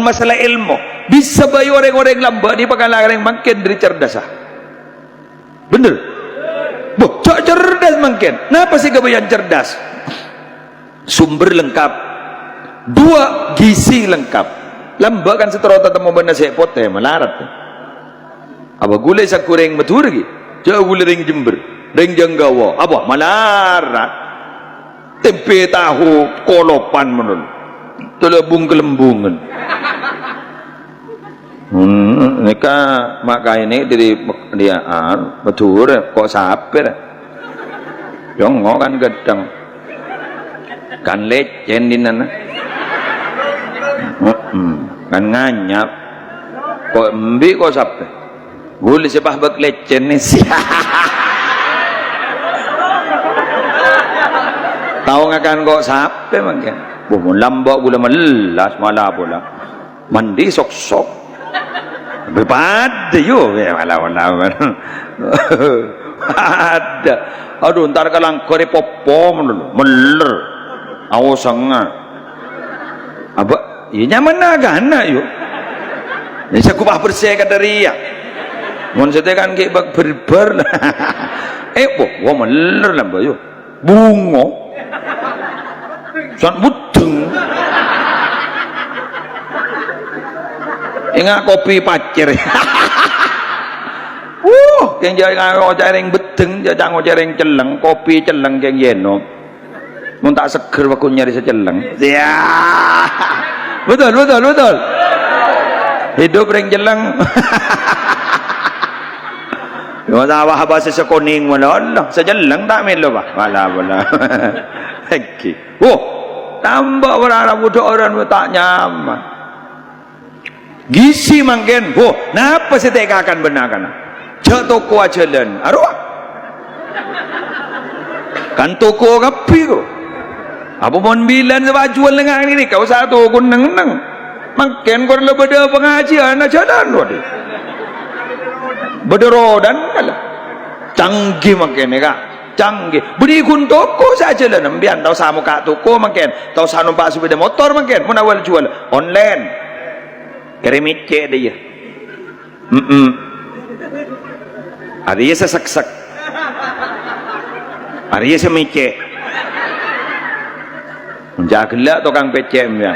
masalah ilmu bisa bayi orang-orang lambat di pakalan yang makin dari cerdas bener boh cok cerdas makin kenapa sih kebayang cerdas sumber lengkap 2 gizi lengkap lambat kan seterota temu benda sepot melarat apa gulai sakureng matur lagi jauh gulai ring Jember ring Janggawa apa melarat tempe tahu kolopan menurut telebung kelembungan mereka maka ini dari dia betul kok sapir yang kan gedang kan lecen di nana kan nganyap kok embi kok sapir guli sepah bak lecen nih sih tahu ngakan kok sapir mungkin buh lambak gula melas malah pula mandi sok-sok bepada yo malah ada aduh ntar kalang kore popom meler awasanga apa ya nyaman nagana yo ya saya kubah bersih kadari ya mun sete kan ke bag berber boh wa meler lambak yo bungo san mudeng ingat kopi pacir yang jangan ngocereng bedeng jangan ngocereng celeng kopi celeng yang yenom mun tak seger waktu nyari seceleng ya betul hidup ring celeng wah bahasa sekoning wala Allah sejeleng tak melo bah wala lagi tambah orang budak orang tak nyaman gizi mangken napa sih teka akan benakan jauh toko ajalan arwah kan toko kapi ko apa mon bilan sa jual dengan ini kau satu kun neng mangken kau lebih ada pengajian ajalan wadi bederodan kala canggih mangken ya canggih beri kun toko saja lah nambian tahu sama kak toko mangken tahu sama numpak sepeda motor mangken mun awal jual online keremicek dia Arya sesak-sak Arya semicek menjaga tukang pecek ya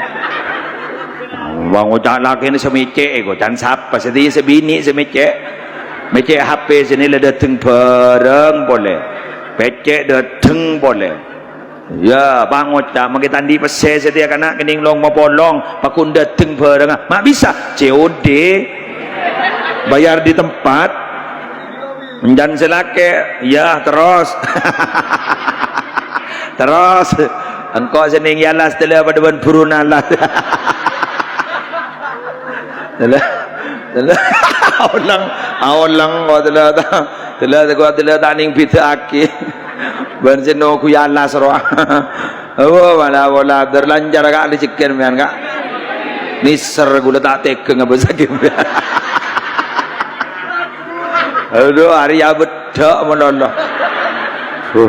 wang ucap laki ini semicek dan siapa sedih sebini semicek mecek HP sini lah datang bareng boleh pecek datang boleh ya bang ucap mungkin tadi pesai sedia kena kening long mau polong pakun datang bareng mak bisa COD bayar di tempat dan selake ya terus terus engkau sening yalah setelah pada ban burunalah telah aulang kau telah taning bida aki ban seno ku yalah serwa wala terlanjar kak li cikken mian kak niser gula tak tekeng apa sakit aduh hari ya bedak menoloh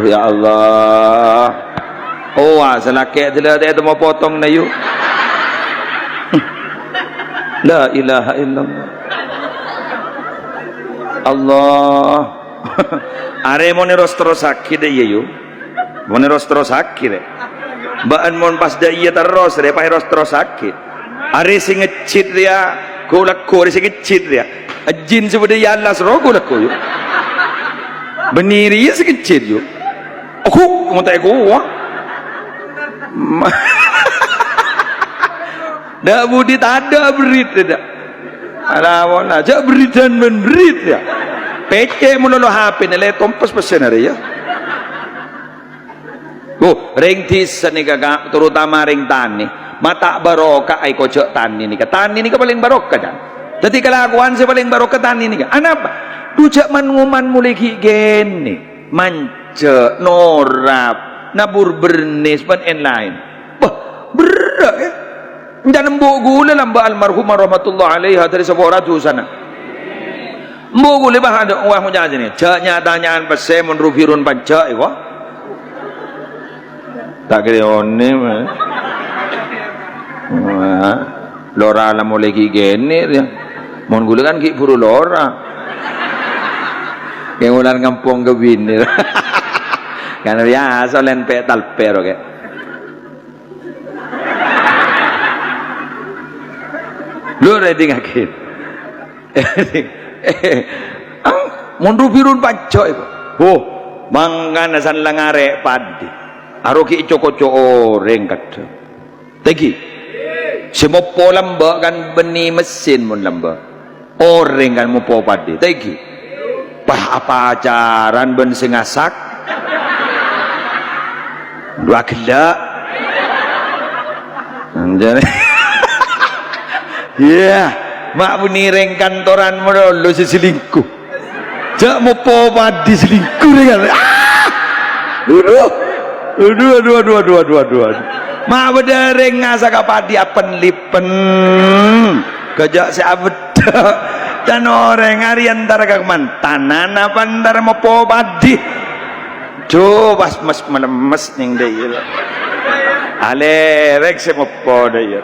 ya Allah selakek telah tak mau potong na yuk la ilaha illallah Allah are moneros terus sakit deh yuk moneros terus sakit deh baan mon pas dah iya terus deh ros terus sakit are sing ngecit dia golak kore sing ngecit dia ajin sebenarnya ya Allah seroh golak ko yuk beniri ya sing ngecit yuk aku mau tak aku dah budi tak ada berit tidak alawan aja berit dan menberit ya pece mulolo HP nilai kompas pesen ada ya ring tis ni kakak terutama ring tani mata barokah ai kocok tani ni tani ni paling barokah kan jadi kelakuan saya paling barokah tani ni anapa dujak manuman mulai gini mance norap nabur bernis pan lain berak ya jangan mbok gula lamba almarhumah rahmatullah alaiha dari sebuah ratu sana mbok gula bah ada wah muja ni cak nyatanyaan pese mun rubirun panca iwa tak kira oni Lora lah mulai gini ya. Mon gula kan ki buru lora. Kayak ular ngampung ke bini. Kan biasa len pe talpero ke. Lu ready ngakin. Mon rubirun pacoy. Oh, mangga nasan langare padi. Aroki coko-coko oreng kata. Tegi. Semua lamba kan benih mesin mun lamba. Oreng kan mau padi. Tegi. Apa ajaran ben sengasak? Dua gelak. Anjane. Ya, mak bunireng kantoran lu selingkuh. Jak mau padi selingkuh dengan. Aduh. Mak bedereng ngasaka padi apen lipen. Gajak seabeda. Dan orang hari antara kak mantanan apa antara mau padi. Jo pas mas melemes ning deh. Ale rek se mau padi ya.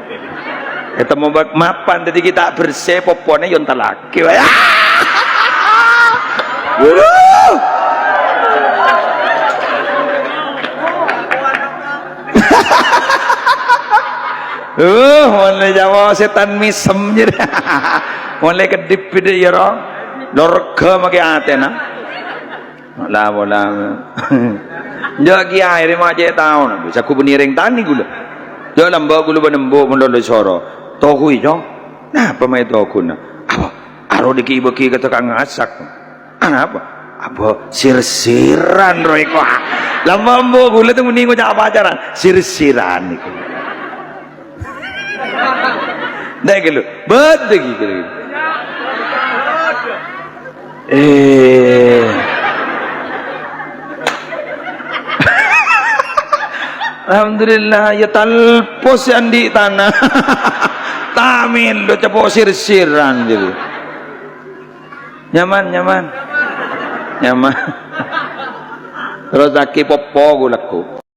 Kita mau bak mapan tadi kita bersih popone yon talaki. Mulai Jawa setan misem jadi. Mulai kedip dia ya roh. Lorga makai atena. Lah bola. Jagi air macam tahu na. Bisa ku beniring tani gula. Dalam bawa gula benembo melalui soro. Tohu itu. Nah pemain tohu na. Apa? Aro diki kata kang ngasak. Apa? Apa sir-siran roy ko. Lama mbo gula tu mending ngajak apa ajaran? Sir-siran itu. Dah gitu. Betul gitu. Alhamdulillah ya talpos yang di tanah. Tamin lo cepo sir-siran gitu. Nyaman. Terus aki popo gulaku.